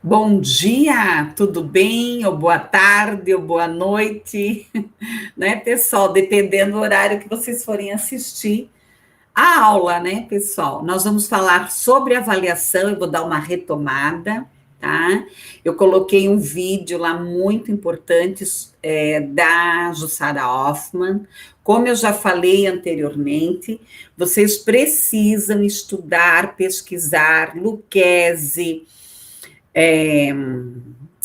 Bom dia, tudo bem? Ou boa tarde, ou boa noite, né, pessoal? Dependendo do horário que vocês forem assistir a aula, né, pessoal? Nós vamos falar sobre avaliação, eu vou dar uma retomada, tá? Eu coloquei um vídeo lá muito importante da Jussara Hoffman. Como eu já falei anteriormente, vocês precisam estudar, pesquisar Lucchesi, é,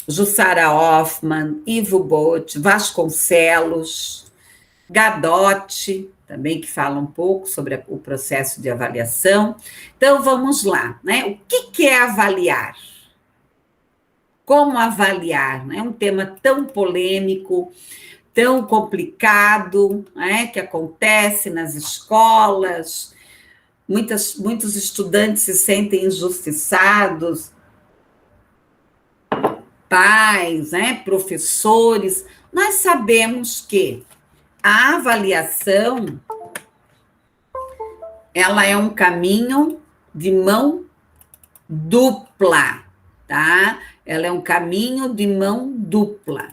Jussara Hoffman, Ivo Botti, Vasconcelos, Gadotti, também que fala um pouco sobre o processo de avaliação. Então, vamos lá, né? O que é avaliar? Como avaliar? É um tema tão polêmico, tão complicado, né, que acontece nas escolas, muitos estudantes se sentem injustiçados, pais, né, professores. Nós sabemos que a avaliação, ela é um caminho de mão dupla, tá? Ela é um caminho de mão dupla.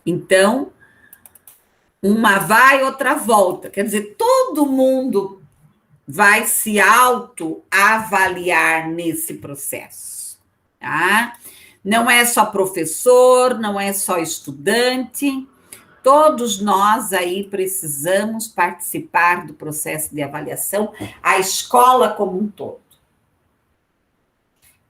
Então, uma vai, outra volta. Quer dizer, todo mundo vai se autoavaliar nesse processo, tá? Não é só professor, não é só estudante, todos nós aí precisamos participar do processo de avaliação, a escola como um todo.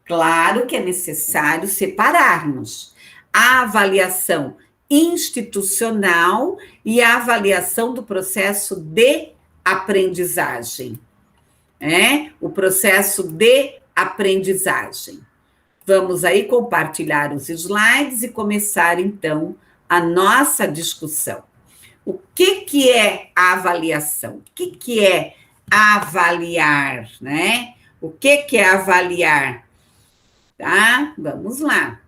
Claro que é necessário separarmos a avaliação institucional e a avaliação do processo de aprendizagem, o processo de aprendizagem. Vamos aí compartilhar os slides e começar, então, a nossa discussão. O que é a avaliação? O que é avaliar, né? O que é avaliar? Tá? Vamos lá.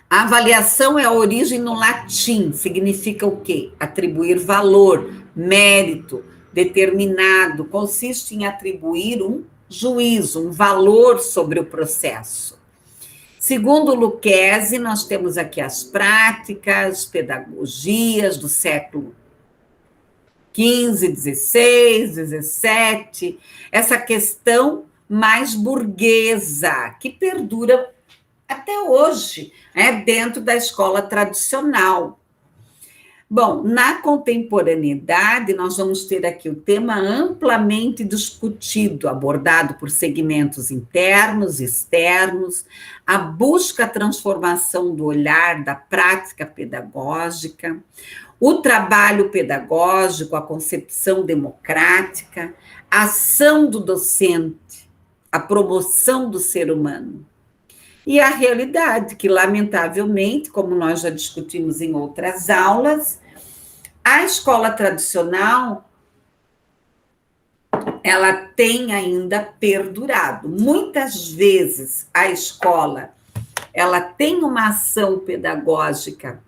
A avaliação é a origem no latim, significa o quê? Atribuir valor, mérito, determinado, consiste em atribuir um juízo, um valor sobre o processo. Segundo Lucchesi, nós temos aqui as práticas, pedagogias do século XV, XVI, XVII, essa questão mais burguesa, que perdura até hoje, dentro da escola tradicional. Bom, na contemporaneidade, nós vamos ter aqui o tema amplamente discutido, abordado por segmentos internos e externos, a busca, a transformação do olhar, da prática pedagógica, o trabalho pedagógico, a concepção democrática, a ação do docente, a promoção do ser humano. E a realidade, que lamentavelmente, como nós já discutimos em outras aulas, a escola tradicional, ela tem ainda perdurado. Muitas vezes a escola, ela tem uma ação pedagógica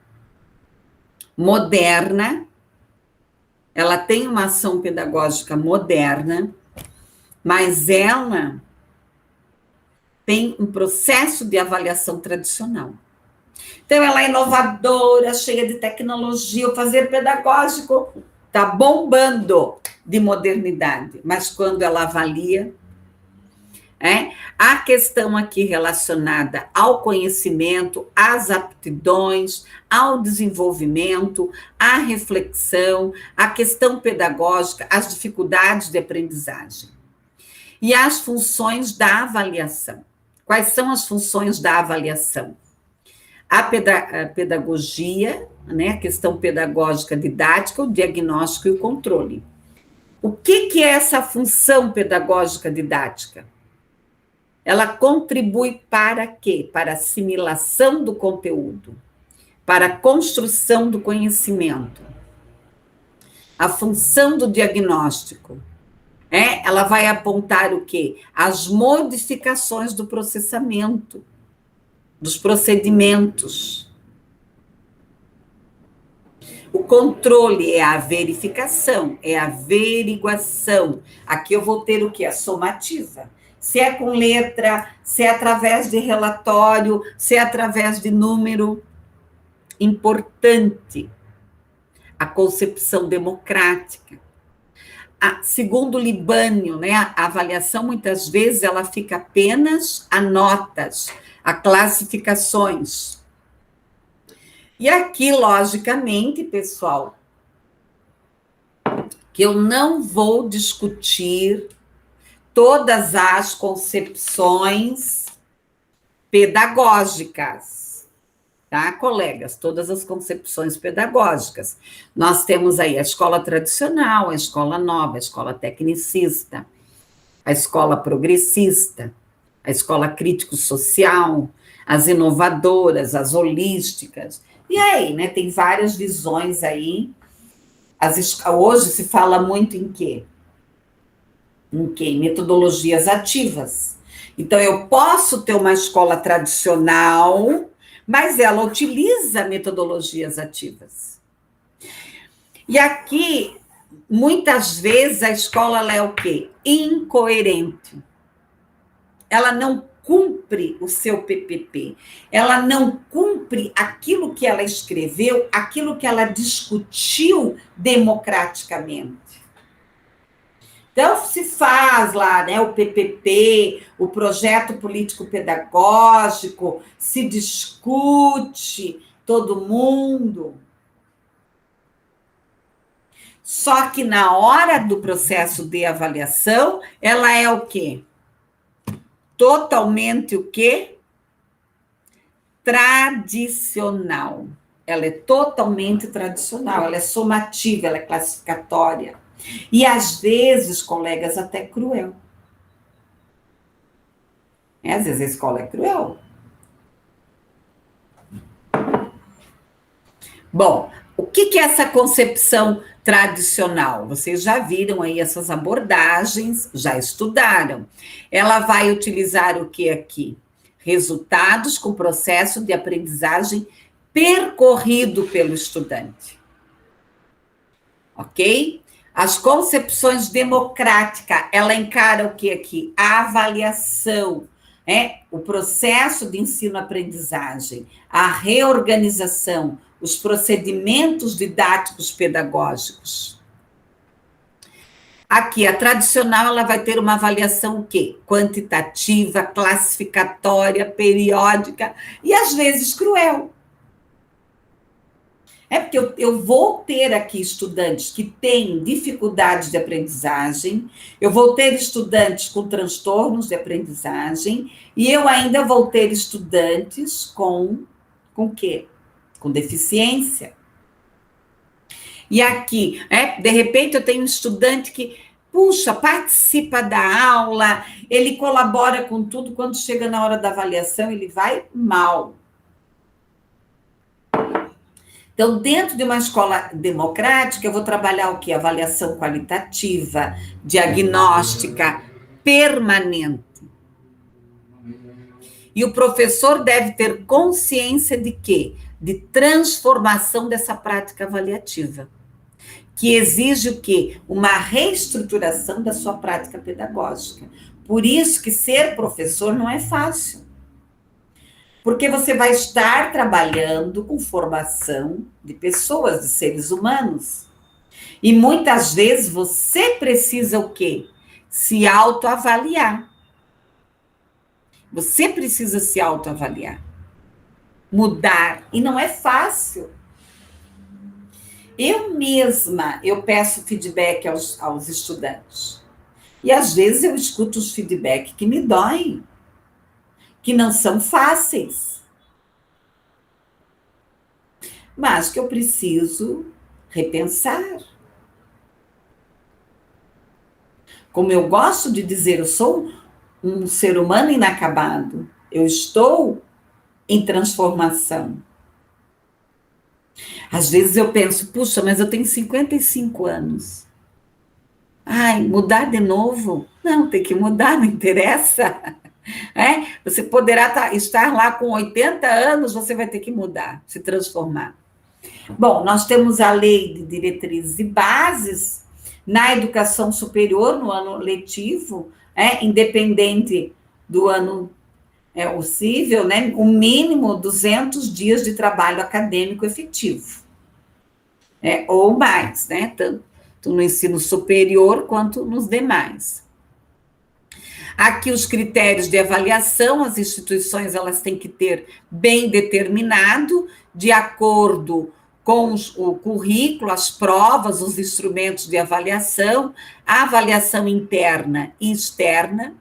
moderna, mas ela tem um processo de avaliação tradicional. Então, ela é inovadora, cheia de tecnologia, o fazer pedagógico está bombando de modernidade, mas quando ela avalia, a questão aqui relacionada ao conhecimento, às aptidões, ao desenvolvimento, à reflexão, à questão pedagógica, às dificuldades de aprendizagem. E as funções da avaliação. Quais são as funções da avaliação? A pedagogia, a questão pedagógica didática, o diagnóstico e o controle. O que é essa função pedagógica didática? Ela contribui para quê? Para a assimilação do conteúdo, para a construção do conhecimento. A função do diagnóstico, ela vai apontar o quê? As modificações do processamento, dos procedimentos. O controle é a verificação, é a averiguação. Aqui eu vou ter o quê? A somativa. se é com letra, se é através de relatório, se é através de número. Importante a concepção democrática. Segundo Libânio, né, a avaliação, muitas vezes, ela fica apenas a notas, a classificações. E aqui, logicamente, pessoal, que eu não vou discutir todas as concepções pedagógicas, tá, colegas? Todas as concepções pedagógicas. Nós temos aí a escola tradicional, a escola nova, a escola tecnicista, a escola progressista, a escola crítico-social, as inovadoras, as holísticas. E aí, né, tem várias visões aí. Hoje se fala muito em quê? Em quê? Em metodologias ativas. Então, eu posso ter uma escola tradicional, mas ela utiliza metodologias ativas. E aqui, muitas vezes, a escola ela é o quê? Incoerente. Ela não cumpre o seu PPP. Ela não cumpre aquilo que ela escreveu, aquilo que ela discutiu democraticamente. Então, se faz lá, né, o PPP, o projeto político-pedagógico, se discute todo mundo. Só que na hora do processo de avaliação, ela é o quê? Totalmente o quê? Tradicional. Ela é totalmente tradicional, ela é somativa, ela é classificatória. E, às vezes, colegas, até cruel. Às vezes a escola é cruel. Bom, o que é essa concepção tradicional? Vocês já viram aí essas abordagens, já estudaram. Ela vai utilizar o que aqui? Resultados com processo de aprendizagem percorrido pelo estudante. Ok? As concepções democráticas, ela encara o que aqui? A avaliação, o processo de ensino-aprendizagem, a reorganização, os procedimentos didáticos pedagógicos. Aqui, a tradicional, ela vai ter uma avaliação o quê? Quantitativa, classificatória, periódica e, às vezes, cruel. Porque eu vou ter aqui estudantes que têm dificuldades de aprendizagem, eu vou ter estudantes com transtornos de aprendizagem, e eu ainda vou ter estudantes com quê? Com deficiência. E aqui, de repente, eu tenho um estudante que, puxa, participa da aula, ele colabora com tudo, quando chega na hora da avaliação, ele vai mal. Então, dentro de uma escola democrática, eu vou trabalhar o quê? Avaliação qualitativa, diagnóstica, permanente. E o professor deve ter consciência de quê? De transformação dessa prática avaliativa, que exige o quê? Uma reestruturação da sua prática pedagógica. Por isso que ser professor não é fácil. Porque você vai estar trabalhando com formação de pessoas, de seres humanos. E muitas vezes você precisa o quê? Se autoavaliar. Você precisa se autoavaliar. Mudar. E não é fácil. Eu mesma, eu peço feedback aos estudantes. E às vezes eu escuto os feedbacks que me doem, que não são fáceis, mas que eu preciso repensar. Como eu gosto de dizer, eu sou um ser humano inacabado, eu estou em transformação. Às vezes eu penso, puxa, mas eu tenho 55 anos. Ai, mudar de novo? Não, tem que mudar, não interessa. Você poderá estar lá com 80 anos, você vai ter que mudar, se transformar. Bom, nós temos a lei de diretrizes e bases na educação superior, no ano letivo, independente do ano possível, né, o mínimo 200 dias de trabalho acadêmico efetivo, ou mais, né, tanto no ensino superior quanto nos demais. Aqui os critérios de avaliação, as instituições elas têm que ter bem determinado, de acordo com o currículo, as provas, os instrumentos de avaliação, a avaliação interna e externa.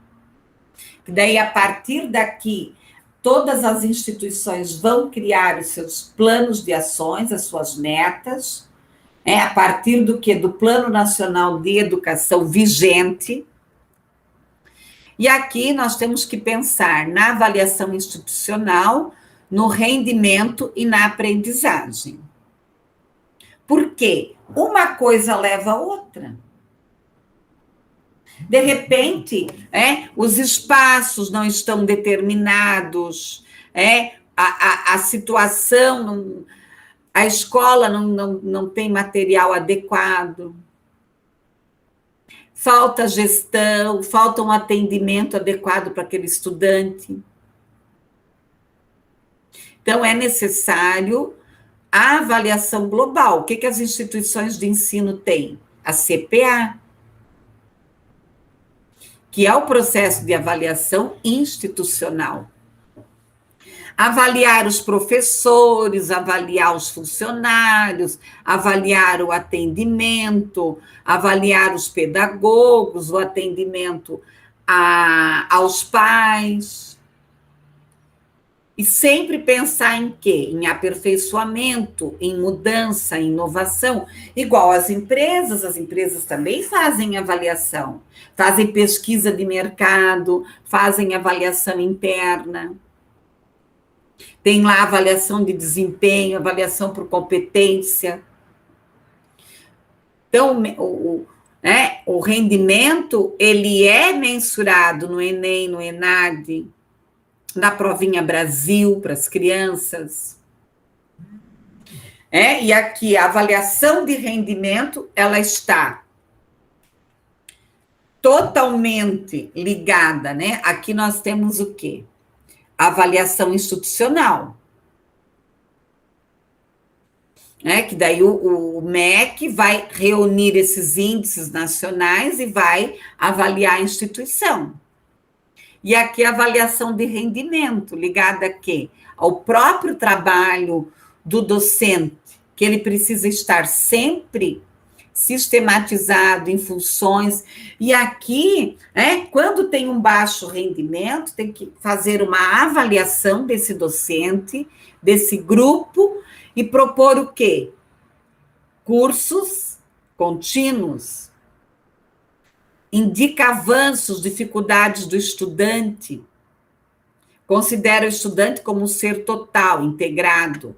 Daí, a partir daqui, todas as instituições vão criar os seus planos de ações, as suas metas, a partir do que? Do Plano Nacional de Educação vigente. E aqui nós temos que pensar na avaliação institucional, no rendimento e na aprendizagem. Por quê? Uma coisa leva a outra. De repente, os espaços não estão determinados, a situação, a escola não tem material adequado, falta gestão, falta um atendimento adequado para aquele estudante. Então, é necessário a avaliação global. O que as instituições de ensino têm? A CPA, que é o processo de avaliação institucional. Avaliar os professores, avaliar os funcionários, avaliar o atendimento, avaliar os pedagogos, o atendimento aos pais. E sempre pensar em quê? Em aperfeiçoamento, em mudança, em inovação. Igual as empresas também fazem avaliação, fazem pesquisa de mercado, fazem avaliação interna. Tem lá avaliação de desempenho, avaliação por competência. Então, o rendimento, ele é mensurado no Enem, no ENAD, na Provinha Brasil, para as crianças. E aqui, a avaliação de rendimento, ela está totalmente ligada, né? Aqui nós temos o quê? A avaliação institucional. Que daí o MEC vai reunir esses índices nacionais e vai avaliar a instituição. E aqui a avaliação de rendimento, ligada a quê? Ao próprio trabalho do docente, que ele precisa estar sempre sistematizado em funções. E aqui, quando tem um baixo rendimento, tem que fazer uma avaliação desse docente, desse grupo, e propor o quê? Cursos contínuos. Indica avanços, dificuldades do estudante. Considera o estudante como um ser total, integrado.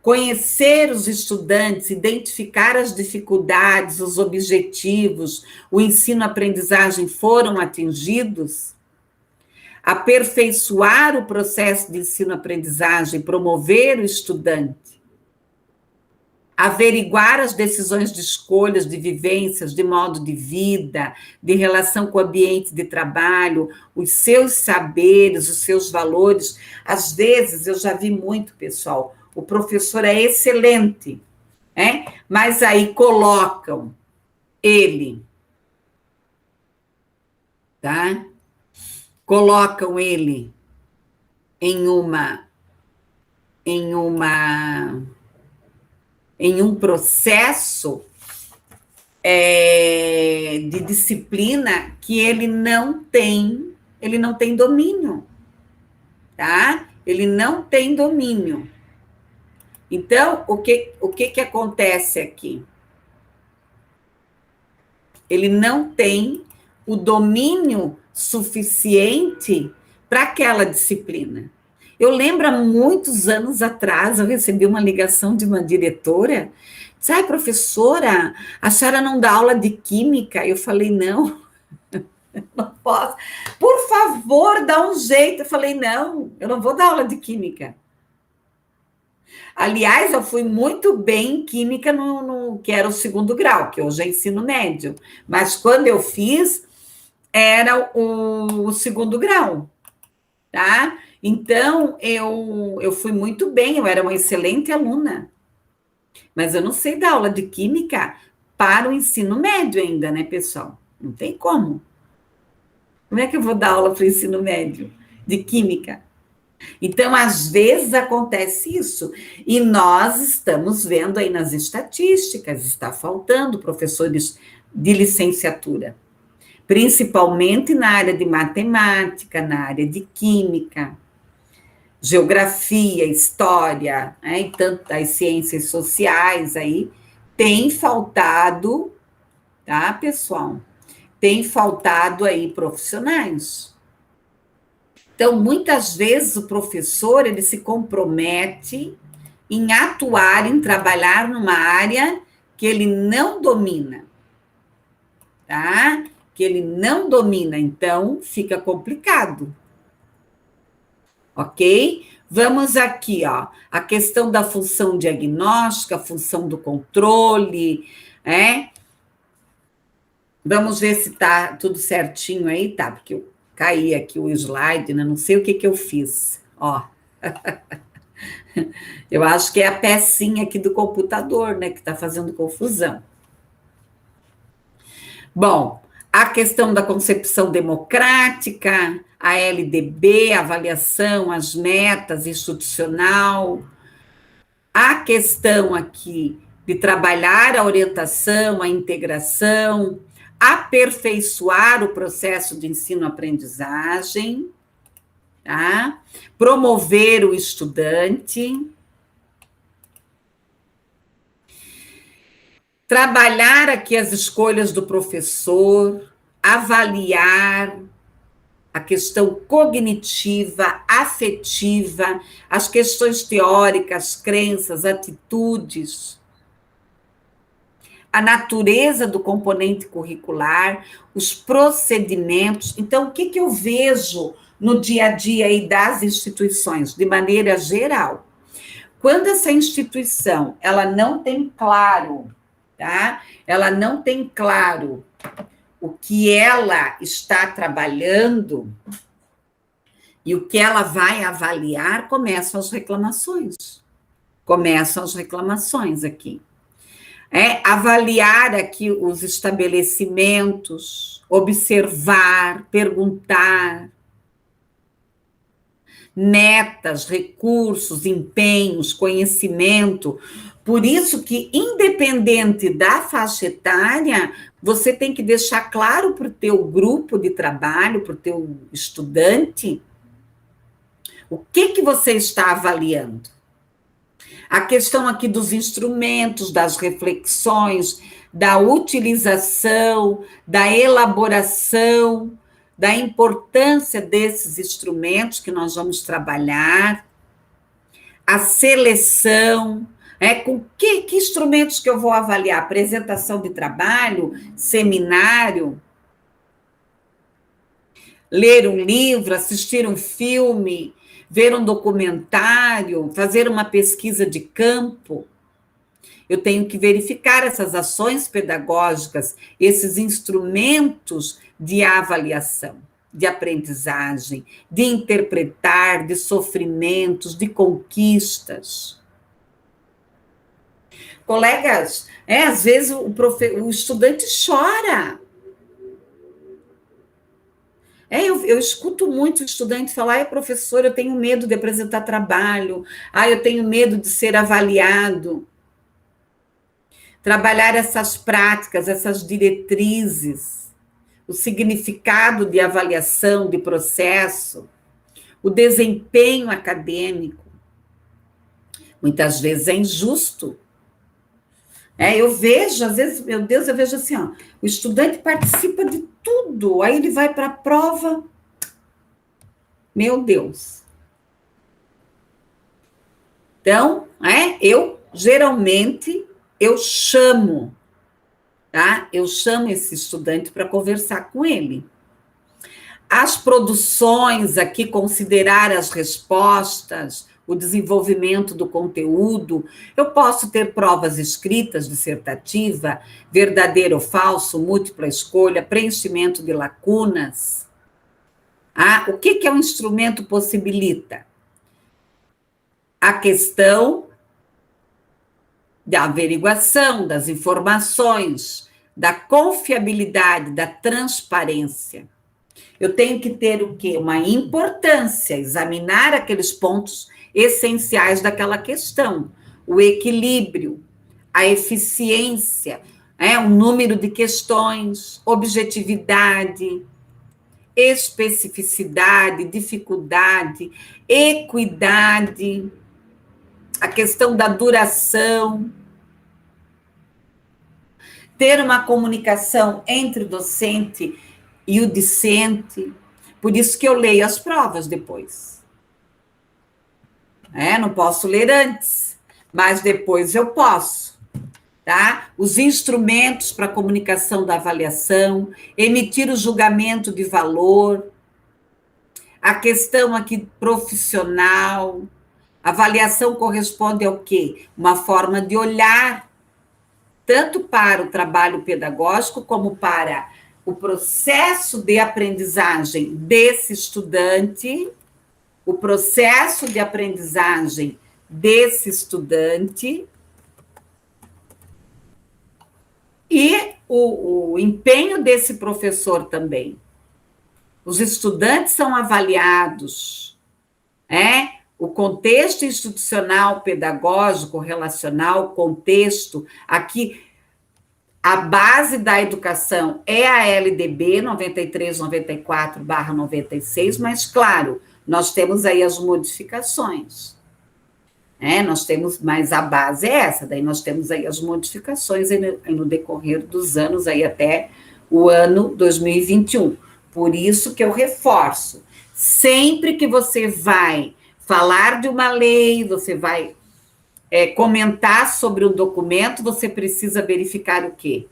Conhecer os estudantes, identificar as dificuldades, os objetivos, o ensino-aprendizagem foram atingidos. Aperfeiçoar o processo de ensino-aprendizagem, promover o estudante. Averiguar as decisões de escolhas, de vivências, de modo de vida, de relação com o ambiente de trabalho, os seus saberes, os seus valores. Às vezes, eu já vi muito, pessoal, o professor é excelente, mas aí colocam ele, tá? Colocam ele em um processo de disciplina que ele não tem domínio, tá? Ele não tem domínio. Então, o que acontece aqui? Ele não tem o domínio suficiente para aquela disciplina. Eu lembro, há muitos anos atrás, eu recebi uma ligação de uma diretora, disse, ai, professora, a senhora não dá aula de química? Eu falei, não, não posso. Por favor, dá um jeito. Eu falei, não, eu não vou dar aula de química. Aliás, eu fui muito bem em química no que era o 2º grau, que hoje é ensino médio. Mas quando eu fiz, era o segundo grau, tá? Então, eu fui muito bem, eu era uma excelente aluna, mas eu não sei dar aula de química para o ensino médio ainda, né, pessoal? Não tem como. Como é que eu vou dar aula para o ensino médio de química? Então, às vezes acontece isso, e nós estamos vendo aí nas estatísticas, está faltando professores de licenciatura, principalmente na área de matemática, na área de química, geografia, história, né, e tantas ciências sociais aí, tem faltado, tá, pessoal? Tem faltado aí profissionais. Então, muitas vezes o professor, ele se compromete em atuar, em trabalhar numa área que ele não domina, tá? Que ele não domina, então fica complicado, ok? Vamos aqui, ó, a questão da função diagnóstica, a função do controle, né? Vamos ver se tá tudo certinho aí, tá? Porque eu caí aqui o slide, né? Não sei o que que eu fiz, ó. Eu acho que é a pecinha aqui do computador, né, que está fazendo confusão. Bom, a questão da concepção democrática, a LDB, a avaliação, as metas institucional, a questão aqui de trabalhar a orientação, a integração, aperfeiçoar o processo de ensino-aprendizagem, tá? Promover o estudante, trabalhar aqui as escolhas do professor, avaliar a questão cognitiva, afetiva, as questões teóricas, crenças, atitudes, a natureza do componente curricular, os procedimentos. Então, o que que eu vejo no dia a dia aí das instituições, de maneira geral? Quando essa instituição, ela não tem claro, tá? Ela não tem claro o que ela está trabalhando e o que ela vai avaliar, começam as reclamações. Começam as reclamações aqui. Avaliar aqui os estabelecimentos, observar, perguntar, metas, recursos, empenhos, conhecimento. Por isso que, independente da faixa etária, você tem que deixar claro para o teu grupo de trabalho, para o teu estudante, o que você está avaliando. A questão aqui dos instrumentos, das reflexões, da utilização, da elaboração, da importância desses instrumentos que nós vamos trabalhar, a seleção, com que instrumentos que eu vou avaliar? Apresentação de trabalho, seminário, ler um livro, assistir um filme, ver um documentário, fazer uma pesquisa de campo. Eu tenho que verificar essas ações pedagógicas, esses instrumentos de avaliação, de aprendizagem, de interpretar, de sofrimentos, de conquistas. Colegas, às vezes o estudante chora. Eu escuto muito o estudante falar, professor, eu tenho medo de apresentar trabalho, eu tenho medo de ser avaliado. Trabalhar essas práticas, essas diretrizes, o significado de avaliação, de processo, o desempenho acadêmico. Muitas vezes é injusto. Eu vejo, às vezes, meu Deus, eu vejo assim, ó, o estudante participa de tudo, aí ele vai para a prova, meu Deus. Então, eu geralmente eu chamo, tá? Eu chamo esse estudante para conversar com ele. As produções aqui, considerar as respostas, o desenvolvimento do conteúdo. Eu posso ter provas escritas, dissertativa, verdadeiro ou falso, múltipla escolha, preenchimento de lacunas. O que o instrumento possibilita? A questão da averiguação das informações, da confiabilidade, da transparência. Eu tenho que ter o quê? Uma importância, examinar aqueles pontos essenciais daquela questão, o equilíbrio, a eficiência, o número de questões, objetividade, especificidade, dificuldade, equidade, a questão da duração, ter uma comunicação entre o docente e o discente. Por isso que eu leio as provas depois. Não posso ler antes, mas depois eu posso. Tá? Os instrumentos para comunicação da avaliação, emitir o julgamento de valor, a questão aqui profissional, avaliação corresponde ao quê? Uma forma de olhar tanto para o trabalho pedagógico como para o processo de aprendizagem desse estudante, o processo de aprendizagem desse estudante e o empenho desse professor também. Os estudantes são avaliados, o contexto institucional, pedagógico, relacional, contexto, aqui a base da educação é a LDB 93/94/96, mas, claro, nós temos aí as modificações. Nós temos, mas a base é essa, daí nós temos aí as modificações no decorrer dos anos, aí até o ano 2021. Por isso que eu reforço, sempre que você vai falar de uma lei, você vai comentar sobre um documento, você precisa verificar o quê?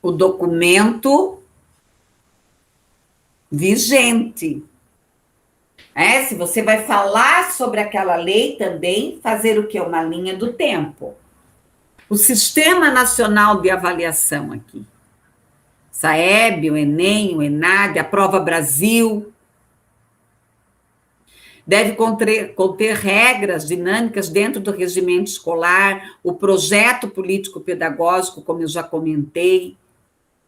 O documento vigente. Se você vai falar sobre aquela lei também, fazer o quê? Uma linha do tempo. O Sistema Nacional de Avaliação aqui. SAEB, o Enem, o ENAD, a Prova Brasil. Deve conter regras dinâmicas dentro do regimento escolar, o projeto político-pedagógico, como eu já comentei.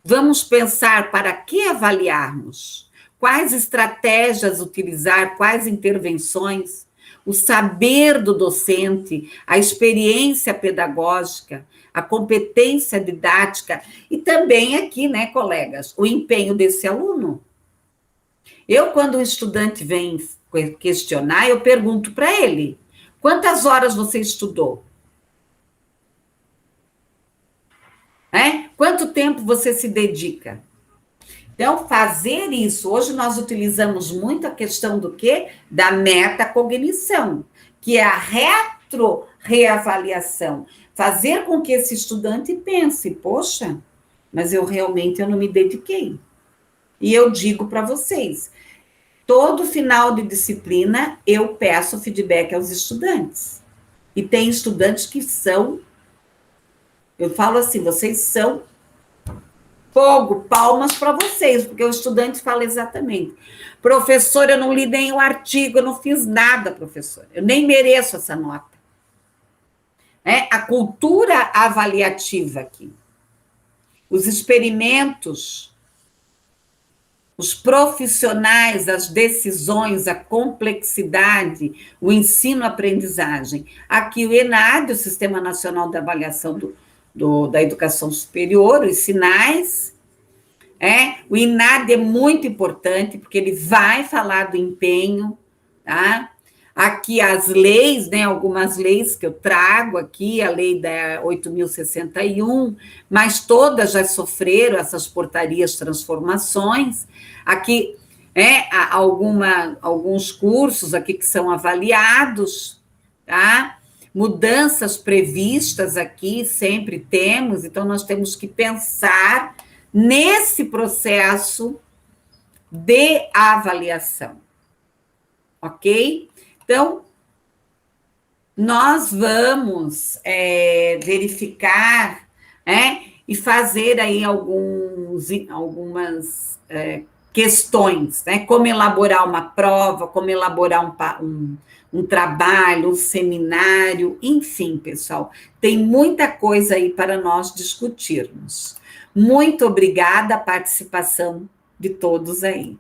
Vamos pensar para que avaliarmos, quais estratégias utilizar, quais intervenções, o saber do docente, a experiência pedagógica, a competência didática e também aqui, colegas, o empenho desse aluno. Eu, quando o estudante vem questionar, eu pergunto para ele, quantas horas você estudou? Quanto tempo você se dedica? Então, fazer isso, hoje nós utilizamos muito a questão do quê? Da metacognição, que é a reavaliação. Fazer com que esse estudante pense, poxa, mas eu não me dediquei. E eu digo para vocês, todo final de disciplina, eu peço feedback aos estudantes. E tem estudantes que são, eu falo assim, vocês são fogo, palmas para vocês, porque o estudante fala exatamente. Professor, eu não li nem o artigo, eu não fiz nada, professor. Eu nem mereço essa nota. A cultura avaliativa aqui. Os experimentos, os profissionais, as decisões, a complexidade, o ensino-aprendizagem. Aqui o ENAD, o Sistema Nacional de Avaliação da Educação Superior, os sinais. O INAD é muito importante, porque ele vai falar do empenho, tá? Aqui as leis, algumas leis que eu trago aqui, a lei da 8.061, mas todas já sofreram essas portarias, transformações. Aqui, alguns cursos aqui que são avaliados, tá? Mudanças previstas aqui, sempre temos, então nós temos que pensar nesse processo de avaliação, ok? Então, nós vamos verificar, e fazer aí algumas questões, né? Como elaborar uma prova, como elaborar um trabalho, um seminário, enfim, pessoal, tem muita coisa aí para nós discutirmos. Muito obrigada a participação de todos aí.